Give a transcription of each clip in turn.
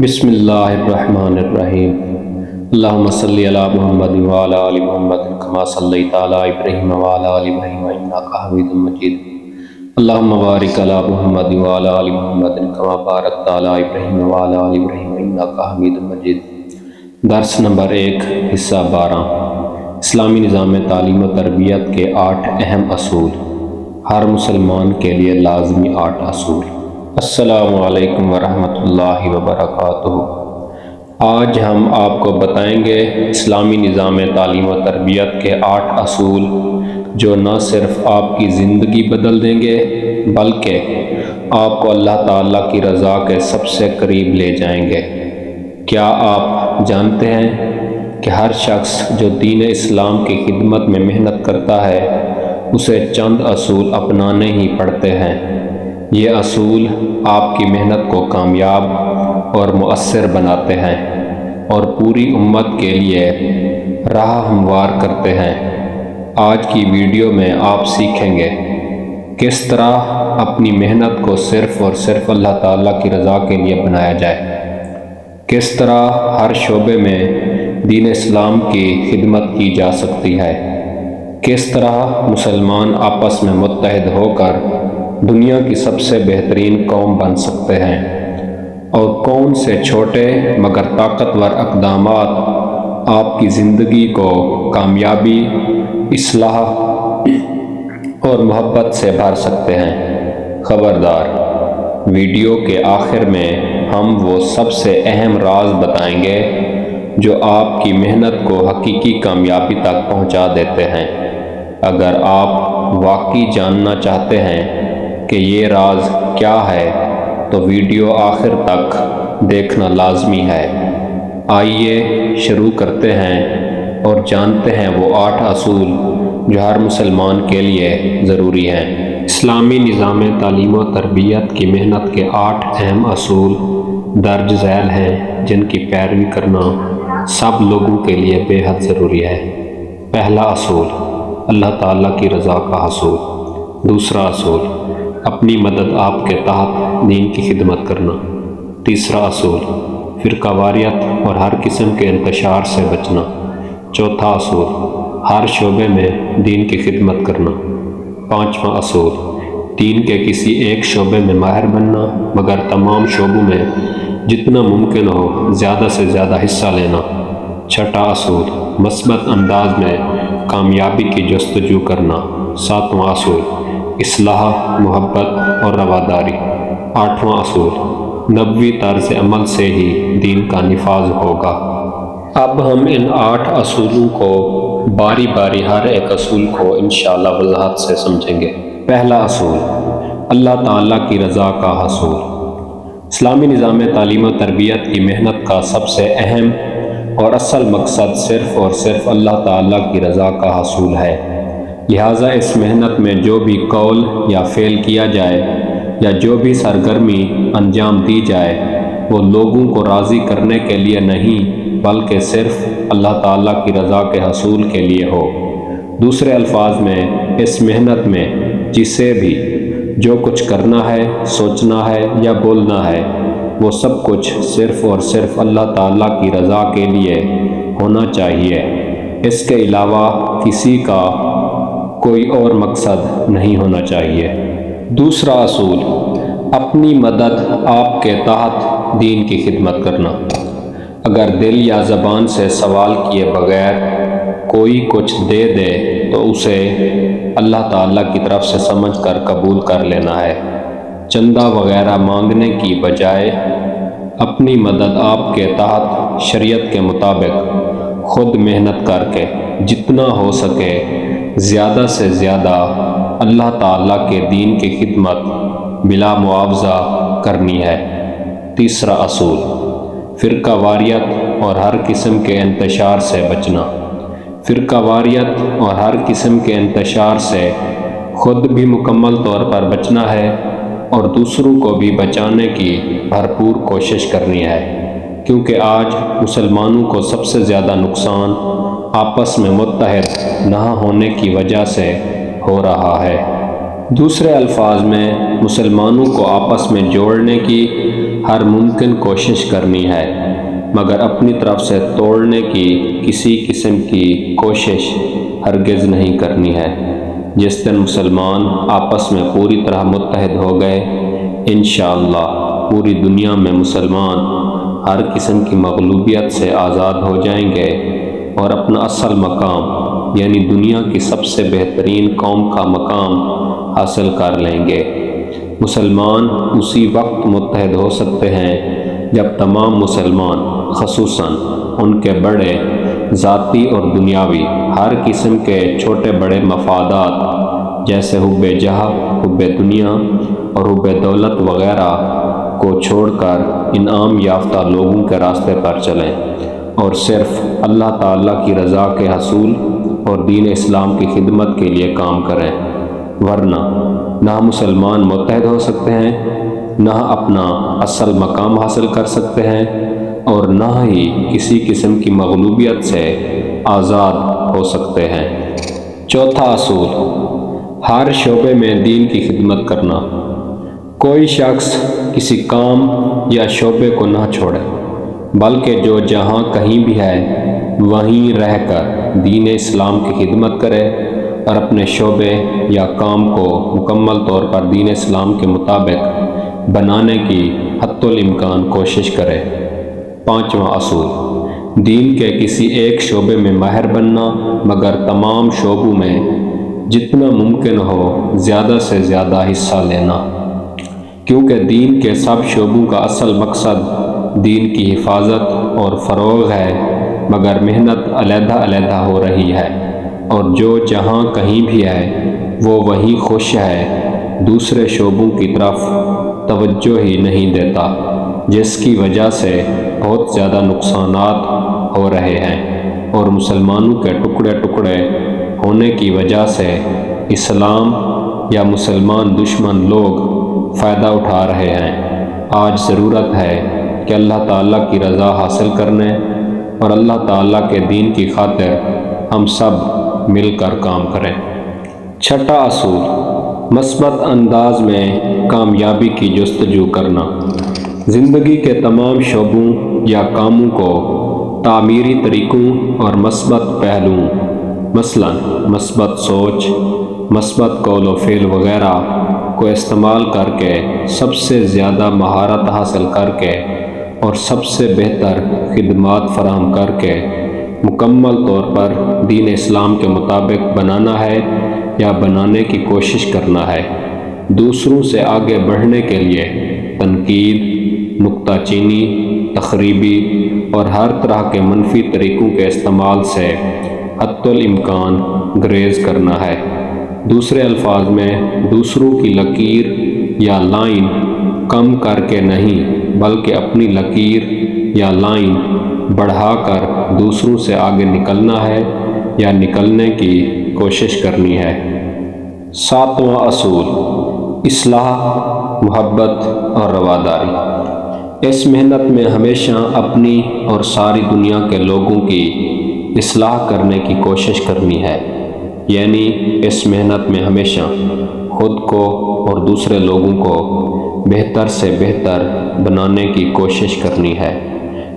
بسم اللہ الرحمن الرحیم۔ اللہم صلی علی محمد وعلی آل محمد کما صلیت علی ابراہیم وعلی آل ابراہیم انک حمید مجید۔ اللہم بارک علی محمد وعلی آل محمد کما بارکت علی ابراہیم وعلی آل ابراہیم انک حمید مجید۔ درس نمبر 1 حصہ 12 اسلامی نظام تعلیم و تربیت کے 8 اہم اصول، ہر مسلمان کے لیے لازمی 8 اصول۔ السلام علیکم ورحمۃ اللہ وبرکاتہ۔ آج ہم آپ کو بتائیں گے اسلامی نظام تعلیم و تربیت کے 8 اصول جو نہ صرف آپ کی زندگی بدل دیں گے بلکہ آپ کو اللہ تعالیٰ کی رضا کے سب سے قریب لے جائیں گے۔ کیا آپ جانتے ہیں کہ ہر شخص جو دین اسلام کی خدمت میں محنت کرتا ہے اسے چند اصول اپنانے ہی پڑتے ہیں۔ یہ اصول آپ کی محنت کو کامیاب اور مؤثر بناتے ہیں اور پوری امت کے لیے راہ ہموار کرتے ہیں۔ آج کی ویڈیو میں آپ سیکھیں گے کس طرح اپنی محنت کو صرف اور صرف اللہ تعالیٰ کی رضا کے لیے بنایا جائے، کس طرح ہر شعبے میں دین اسلام کی خدمت کی جا سکتی ہے، کس طرح مسلمان آپس میں متحد ہو کر دنیا کی سب سے بہترین قوم بن سکتے ہیں، اور کون سے چھوٹے مگر طاقتور اقدامات آپ کی زندگی کو کامیابی، اصلاح اور محبت سے بھر سکتے ہیں۔ خبردار، ویڈیو کے آخر میں ہم وہ سب سے اہم راز بتائیں گے جو آپ کی محنت کو حقیقی کامیابی تک پہنچا دیتے ہیں۔ اگر آپ واقعی جاننا چاہتے ہیں کہ یہ راز کیا ہے تو ویڈیو آخر تک دیکھنا لازمی ہے۔ آئیے شروع کرتے ہیں اور جانتے ہیں وہ 8 اصول جو ہر مسلمان کے لیے ضروری ہیں۔ اسلامی نظام تعلیم و تربیت کی محنت کے 8 اہم اصول درج ذیل ہیں جن کی پیروی کرنا سب لوگوں کے لیے بے حد ضروری ہے۔ پہلا اصول، اللہ تعالیٰ کی رضا کا حصول۔ دوسرا اصول، اپنی مدد آپ کے تحت دین کی خدمت کرنا۔ تیسرا اصول، فرقہ واریت اور ہر قسم کے انتشار سے بچنا۔ چوتھا اصول، ہر شعبے میں دین کی خدمت کرنا۔ پانچواں اصول، دین کے کسی ایک شعبے میں ماہر بننا مگر تمام شعبوں میں جتنا ممکن ہو زیادہ سے زیادہ حصہ لینا۔ چھٹا اصول، مثبت انداز میں کامیابی کی جستجو کرنا۔ ساتواں اصول، اصلاح، محبت اور رواداری۔ آٹھواں اصول، نبوی طرز عمل سے ہی دین کا نفاذ ہوگا۔ اب ہم ان 8 اصولوں کو باری باری ہر ایک اصول کو انشاءاللہ وضاحت سے سمجھیں گے۔ پہلا اصول، اللہ تعالیٰ کی رضا کا حصول۔ اسلامی نظام تعلیم و تربیت کی محنت کا سب سے اہم اور اصل مقصد صرف اور صرف اللہ تعالیٰ کی رضا کا حصول ہے۔ لہٰذا اس محنت میں جو بھی قول یا فعل کیا جائے یا جو بھی سرگرمی انجام دی جائے وہ لوگوں کو راضی کرنے کے لیے نہیں بلکہ صرف اللہ تعالیٰ کی رضا کے حصول کے لیے ہو۔ دوسرے الفاظ میں اس محنت میں جسے بھی جو کچھ کرنا ہے، سوچنا ہے یا بولنا ہے وہ سب کچھ صرف اور صرف اللہ تعالیٰ کی رضا کے لیے ہونا چاہیے۔ اس کے علاوہ کسی کا کوئی اور مقصد نہیں ہونا چاہیے۔ دوسرا اصول، اپنی مدد آپ کے تحت دین کی خدمت کرنا۔ اگر دل یا زبان سے سوال کیے بغیر کوئی کچھ دے دے تو اسے اللہ تعالیٰ کی طرف سے سمجھ کر قبول کر لینا ہے۔ چندہ وغیرہ مانگنے کی بجائے اپنی مدد آپ کے تحت شریعت کے مطابق خود محنت کر کے جتنا ہو سکے زیادہ سے زیادہ اللہ تعالیٰ کے دین کی خدمت بلا معاوضہ کرنی ہے۔ تیسرا اصول، فرقہ واریت اور ہر قسم کے انتشار سے بچنا۔ فرقہ واریت اور ہر قسم کے انتشار سے خود بھی مکمل طور پر بچنا ہے اور دوسروں کو بھی بچانے کی بھرپور کوشش کرنی ہے، کیونکہ آج مسلمانوں کو سب سے زیادہ نقصان آپس میں متحد نہ ہونے کی وجہ سے ہو رہا ہے۔ دوسرے الفاظ میں مسلمانوں کو آپس میں جوڑنے کی ہر ممکن کوشش کرنی ہے، مگر اپنی طرف سے توڑنے کی کسی قسم کی کوشش ہرگز نہیں کرنی ہے۔ جس دن مسلمان آپس میں پوری طرح متحد ہو گئے، انشاءاللہ پوری دنیا میں مسلمان ہر قسم کی مغلوبیت سے آزاد ہو جائیں گے اور اپنا اصل مقام یعنی دنیا کی سب سے بہترین قوم کا مقام حاصل کر لیں گے۔ مسلمان اسی وقت متحد ہو سکتے ہیں جب تمام مسلمان خصوصاً ان کے بڑے ذاتی اور دنیاوی ہر قسم کے چھوٹے بڑے مفادات جیسے حب جاہ، حب دنیا اور حب دولت وغیرہ کو چھوڑ کر انعام یافتہ لوگوں کے راستے پر چلیں اور صرف اللہ تعالیٰ کی رضا کے حصول اور دین اسلام کی خدمت کے لیے کام کریں، ورنہ نہ مسلمان متحد ہو سکتے ہیں، نہ اپنا اصل مقام حاصل کر سکتے ہیں اور نہ ہی کسی قسم کی مغلوبیت سے آزاد ہو سکتے ہیں۔ چوتھا اصول، ہر شعبے میں دین کی خدمت کرنا۔ کوئی شخص کسی کام یا شعبے کو نہ چھوڑے، بلکہ جو جہاں کہیں بھی ہے وہیں رہ کر دین اسلام کی خدمت کرے اور اپنے شعبے یا کام کو مکمل طور پر دین اسلام کے مطابق بنانے کی حتی الامکان کوشش کرے۔ پانچواں اصول، دین کے کسی ایک شعبے میں ماہر بننا، مگر تمام شعبوں میں جتنا ممکن ہو زیادہ سے زیادہ حصہ لینا، کیونکہ دین کے سب شعبوں کا اصل مقصد دین کی حفاظت اور فروغ ہے، مگر محنت علیحدہ علیحدہ ہو رہی ہے اور جو جہاں کہیں بھی ہے وہ وہیں خوش ہے، دوسرے شعبوں کی طرف توجہ ہی نہیں دیتا، جس کی وجہ سے بہت زیادہ نقصانات ہو رہے ہیں اور مسلمانوں کے ٹکڑے ٹکڑے ہونے کی وجہ سے اسلام یا مسلمان دشمن لوگ فائدہ اٹھا رہے ہیں۔ آج ضرورت ہے کہ اللہ تعالیٰ کی رضا حاصل کرنے اور اللہ تعالیٰ کے دین کی خاطر ہم سب مل کر کام کریں۔ چھٹا اصول، مثبت انداز میں کامیابی کی جستجو کرنا۔ زندگی کے تمام شعبوں یا کاموں کو تعمیری طریقوں اور مثبت پہلوؤں مثلاً مثبت سوچ، مثبت قول و فعل وغیرہ کو استعمال کر کے سب سے زیادہ مہارت حاصل کر کے اور سب سے بہتر خدمات فراہم کر کے مکمل طور پر دین اسلام کے مطابق بنانا ہے یا بنانے کی کوشش کرنا ہے۔ دوسروں سے آگے بڑھنے کے لیے تنقید، نکتہ چینی، تخریبی اور ہر طرح کے منفی طریقوں کے استعمال سے حتی الامکان گریز کرنا ہے۔ دوسرے الفاظ میں دوسروں کی لکیر یا لائن کم کر کے نہیں، بلکہ اپنی لکیر یا لائن بڑھا کر دوسروں سے آگے نکلنا ہے یا نکلنے کی کوشش کرنی ہے۔ ساتواں اصول، اصلاح، محبت اور رواداری۔ اس محنت میں ہمیشہ اپنی اور ساری دنیا کے لوگوں کی اصلاح کرنے کی کوشش کرنی ہے، یعنی اس محنت میں ہمیشہ خود کو اور دوسرے لوگوں کو بہتر سے بہتر بنانے کی کوشش کرنی ہے۔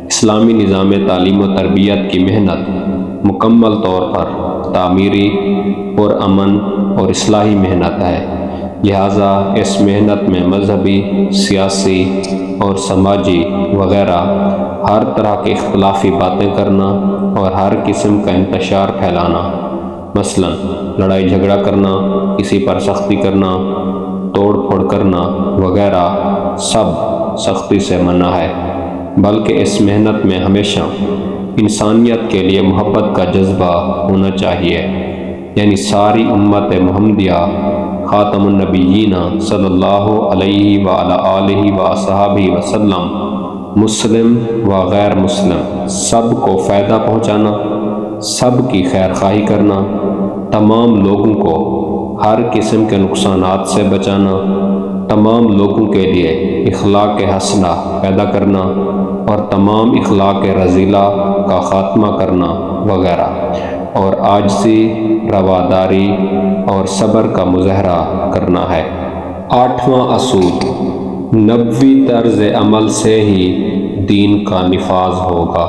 اسلامی نظام تعلیم و تربیت کی محنت مکمل طور پر تعمیری، پرامن اور اصلاحی محنت ہے، لہٰذا اس محنت میں مذہبی، سیاسی اور سماجی وغیرہ ہر طرح کی اختلافی باتیں کرنا اور ہر قسم کا انتشار پھیلانا، مثلاً لڑائی جھگڑا کرنا، کسی پر سختی کرنا، توڑ پھوڑ کرنا وغیرہ سب سختی سے منع ہے، بلکہ اس محنت میں ہمیشہ انسانیت کے لیے محبت کا جذبہ ہونا چاہیے، یعنی ساری امت محمدیہ خاتم النبیین صلی اللہ علیہ وعلی آلہ وصحبہ وسلم، مسلم و غیر مسلم سب کو فائدہ پہنچانا، سب کی خیر خواہی کرنا، تمام لوگوں کو ہر قسم کے نقصانات سے بچانا، تمام لوگوں کے لیے اخلاق حسنہ پیدا کرنا اور تمام اخلاق رذیلہ کا خاتمہ کرنا وغیرہ، اور عاجزی، رواداری اور صبر کا مظاہرہ کرنا ہے۔ 8واں اصول، نبوی طرز عمل سے ہی دین کا نفاذ ہوگا۔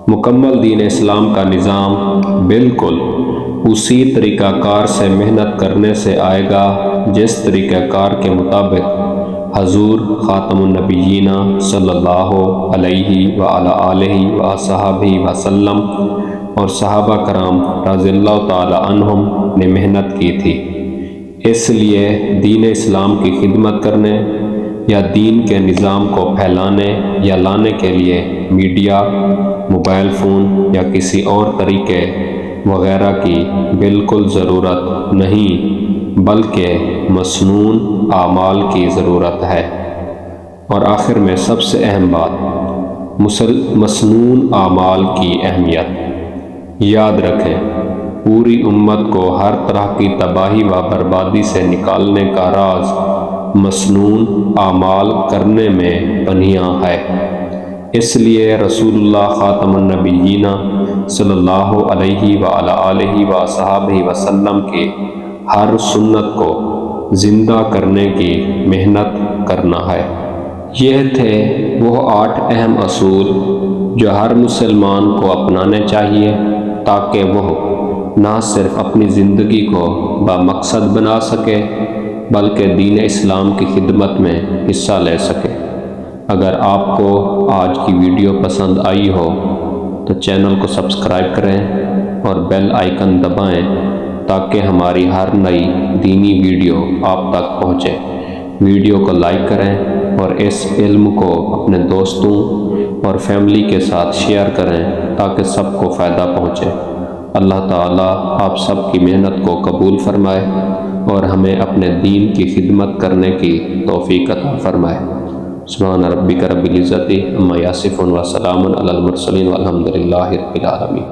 مکمل دین اسلام کا نظام بالکل اسی طریقہ کار سے محنت کرنے سے آئے گا جس طریقہ کار کے مطابق حضور خاتم النبیین صلی اللہ علیہ وآلہ آلہ وصحبہ وسلم اور صحابہ کرام رضی اللہ تعالی عنہم نے محنت کی تھی۔ اس لیے دین اسلام کی خدمت کرنے یا دین کے نظام کو پھیلانے یا لانے کے لیے میڈیا، موبائل فون یا کسی اور طریقے وغیرہ کی بالکل ضرورت نہیں، بلکہ مسنون اعمال کی ضرورت ہے۔ اور آخر میں سب سے اہم بات، مسنون اعمال کی اہمیت یاد رکھیں۔ پوری امت کو ہر طرح کی تباہی و بربادی سے نکالنے کا راز مسنون اعمال کرنے میں پنہاں ہے۔ اس لیے رسول اللہ خاتم النبیین صلی اللہ علیہ وآلہ آلہ وصحبہ وسلم کی ہر سنت کو زندہ کرنے کی محنت کرنا ہے۔ یہ تھے وہ 8 اہم اصول جو ہر مسلمان کو اپنانے چاہیے تاکہ وہ نہ صرف اپنی زندگی کو بامقصد بنا سکے بلکہ دین اسلام کی خدمت میں حصہ لے سکے۔ اگر آپ کو آج کی ویڈیو پسند آئی ہو تو چینل کو سبسکرائب کریں اور بیل آئیکن دبائیں تاکہ ہماری ہر نئی دینی ویڈیو آپ تک پہنچے۔ ویڈیو کو لائک کریں اور اس علم کو اپنے دوستوں اور فیملی کے ساتھ شیئر کریں تاکہ سب کو فائدہ پہنچے۔ اللہ تعالیٰ آپ سب کی محنت کو قبول فرمائے اور ہمیں اپنے دین کی خدمت کرنے کی توفیق عطا فرمائے۔ سبحان ربک رب العزت عما یصفون وسلام علی المرسلین والحمد للہ رب العالمین۔